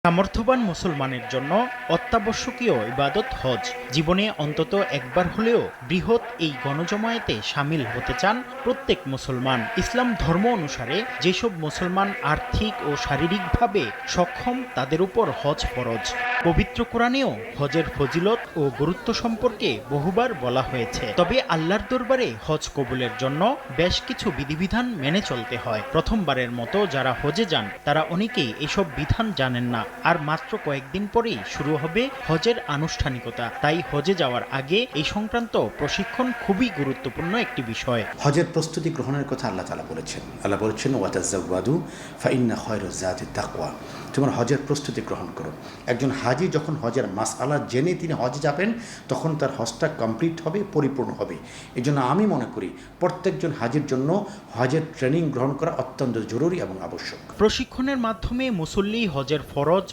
সামর্থ্যবান মুসলমানের জন্য অত্যাবশ্যকীয় ইবাদত হজ। জীবনে অন্তত একবার হলেও বৃহৎ এই গণজমায়েতে শামিল হতে চান প্রত্যেক মুসলমান। ইসলাম ধর্ম অনুসারে যেসব মুসলমান আর্থিক ও শারীরিকভাবে সক্ষম তাদের উপর হজ ফরজ। পবিত্র কোরআনেও হজের ফজিলত ও গুরুত্ব সম্পর্কে বহুবার বলা হয়েছে। তবে আল্লাহর দরবারে হজ কবুলের জন্য বেশ কিছু বিধিবিধান মেনে চলতে হয়। প্রথমবারের মতো যারা হজে যান তারা অনেকেই এসব বিধান জানেন না, আর মাত্র কয়েকদিন পরেই শুরু হবে হজের আনুষ্ঠানিকতা। তাই হজে যাওয়ার আগে এই সংক্রান্ত প্রশিক্ষণ খুবই গুরুত্বপূর্ণ একটি বিষয়। হজের প্রস্তুতি গ্রহণের কথা আল্লাহ তাআলা বলেছেন। আল্লাহ বলেছেন ওয়াতাযাওয়াদু ফাইন্না খায়রাজ যাতি তাকওয়া। তোমরা হজের প্রস্তুতি গ্রহণ করো। একজন হাজি যখন হজের মাসআলা জেনে তিনি হজে যাবেন তখন তার হজটা কমপ্লিট হবে, পরিপূর্ণ হবে। এই জন্য আমি মনে করি প্রত্যেকজন হাজির জন্য হজের ট্রেনিং গ্রহণ করা অত্যন্ত জরুরি এবং আবশ্যক। প্রশিক্ষণের মাধ্যমে মুসল্লি হজের ফরজ